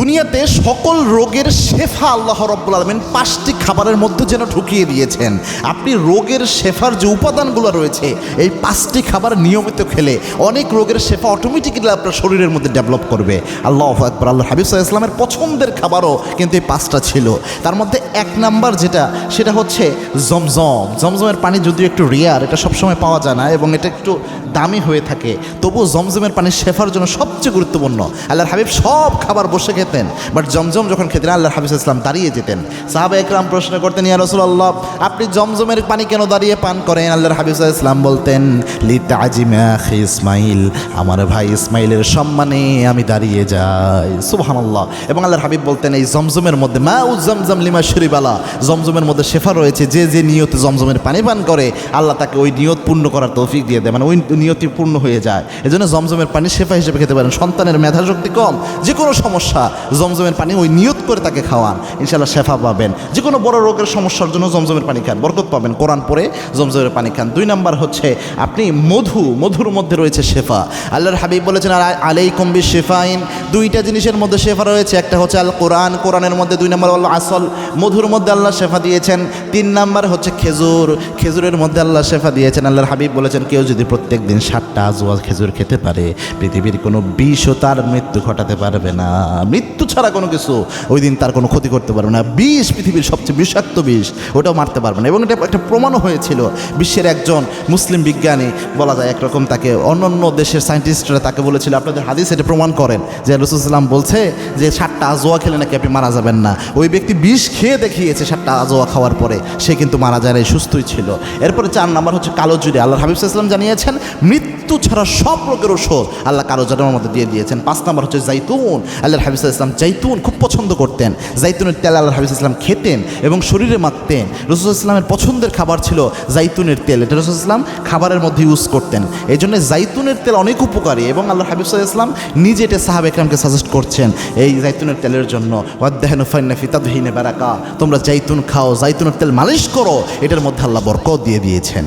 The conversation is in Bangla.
দুনিয়াতে সকল রোগের শেফা আল্লাহ রাব্বুল আলামিন 5টি খাবারের মধ্যে যেন ঢুকিয়ে দিয়েছেন। আপনি রোগের শেফার যে উপাদানগুলো রয়েছে এই 5টি খাবার নিয়মিত খেলে অনেক রোগের শেফা অটোমেটিক্যালি আপনার শরীরের মধ্যে ডেভেলপ করবে। আল্লাহু আকবার। আল্লাহ হাবিব সাল্লাল্লাহু আলাইহি ওয়াসাল্লামের পছন্দের খাবারও কিন্তু এই 5টা ছিল। তার মধ্যে 1 নাম্বার সেটা হচ্ছে জমজম। জমজমের পানি যদিও একটু রেয়ার, এটা সবসময় পাওয়া যায় না এবং এটা একটু দামি হয়ে থাকে, তবুও জমজমের পানি শেফার জন্য সবচেয়ে গুরুত্বপূর্ণ। আল্লাহর হাবিব সব খাবার বসে খেতেন, বাট জমজম যখন খেতেন আল্লাহর হাবিব সাল্লাল্লাহু আলাইহি ওয়াসাল্লাম দাঁড়িয়ে যেতেন। সাহাবা একরাম প্রশ্ন করতেন, ইয়া রাসূলুল্লাহ আপনি জমজমের পানি কেন দাঁড়িয়ে পান করেন? আল্লাহর হাবিব সাল্লাল্লাহু আলাইহি ওয়াসাল্লাম বলতেন, লিতাজিমা আখি ইসমাইল, আমার ভাই ইসমাইলের সম্মানে আমি দাঁড়িয়ে যাই। সুবহানাল্লাহ। এবং আল্লাহর হাবিব বলতেন, এই জমজমের মধ্যে মাউ জমজম লিমা শরিবালা, জমজমের মধ্যে শেফা রয়েছে, যে যে নিয়তে জমজমের পানি পান করে আল্লাহ তাকে ওই নিয়ত পূর্ণ করার তৌফিক দিয়ে দেয়, মানে ওই নিয়তি পূর্ণ হয়ে যায়। এজন্য জমজমের পানি শেফা হিসেবে খেতে পারেন। সন্তানের মেধাশক্তি কম, যে কোনো সমস্যা জমজমের পানি ওই নিয়ত করে তাকে খাওয়ান, ইনশাআল্লাহ শেফা পাবেন। যে কোনো বড় রোগের সমস্যার জন্য জমজমের পানি খান, বরকত পাবেন। কোরআন পড়ে জমজমের পানি খান। 2 নাম্বার হচ্ছে আপনি মধুর মধ্যে রয়েছে শেফা। আল্লাহর হাবিব বলেছেন, আলাইকুম বিশিফাইন, 2টা জিনিসের মধ্যে শেফা রয়েছে। একটা হচ্ছে আল কোরআন, কোরআনের মধ্যে 2 নাম্বার হলো আসল, মধুর মধ্যে আল্লাহ শেফা দিয়েছেন। 3 নাম্বার হচ্ছে খেজুর, খেজুরের মধ্যে আল্লাহ শেফা দিয়েছেন। আল্লাহর হাবিব বলেছেন, কেউ যদি প্রত্যেক দিন 7টা আজওয়া খেজুর খেতে পারে পৃথিবীর কোনো বিষও তার মৃত্যু ঘটাতে পারবে না। মৃত্যু ছাড়া কোনো কিছু ওই দিন তার কোনো ক্ষতি করতে পারবে না। বিষ, পৃথিবীর সবচেয়ে বিষাক্ত বিষ, ওটাও মারতে পারবে না। এবং এটা একটা প্রমাণও হয়েছিল। বিশ্বের একজন মুসলিম বিজ্ঞানী, বলা যায় একরকম, তাকে অন্যান্য দেশের সায়েন্টিস্টরা তাকে বলেছিল, আপনাদের হাদিস এটা প্রমাণ করেন যে রাসূলুল্লাহ সাল্লাল্লাহু আলাইহি ওয়াসাল্লাম বলছে যে 7টা আজওয়া খেলে নাকি আপনি মারা যাবেন না। ওই ব্যক্তি বিষ খেয়ে দেখিয়েছে 7টা আজওয়া খাওয়ার পরে, সে কিন্তু মারা যায় না, সুস্থই ছিল। এরপরে 4 নাম্বার হচ্ছে কালো জিরে। আল্লাহর হাবিব সাল্লাল্লাহু আলাইহি ওয়াসাল্লাম জানিয়েছেন মৃত্যু ছাড়া সব রোগের ওষুধ আল্লাহ কালো জিরার মধ্যে দিয়ে দিয়েছেন। 5 নাম্বার হচ্ছে জাইতুন। আল্লাহর হাবিব সাল্লাল্লাহু আলাইহি ওয়াসাল্লাম জাইতুন খুব পছন্দ করতেন। জাইতুনের তেল আল্লাহর হাবিব সাল্লাল্লাহু আলাইহি ওয়াসাল্লাম খেতেন এবং শরীরে মাখতেন। রাসূলুল্লাহ সাল্লাল্লাহু আলাইহি ওয়াসাল্লামের পছন্দের খাবার ছিল জাইতুনের তেল। এটা রাসূলুল্লাহ সাল্লাল্লাহু আলাইহি ওয়াসাল্লাম খাবারের মধ্যে ইউজ করতেন। এই জন্য জাইতুনের তেল অনেক উপকারী এবং আল্লাহর হাবিব সাল্লাল্লাহু আলাইহি ওয়াসাল্লাম নিজে এটা সাহাবা একরামকে সাজেস্ট করছেন এই জাইতুনের তেলের জন্য। ওয়াদদাহানু ফাইন্না ফি তাদহিনি বারাকা, তোমরা জাইতুন খাও, জাইতুনের তেল মালিশ করো, এটার মধ্যে আল্লাহ বরকত দিয়ে দিয়েছেন।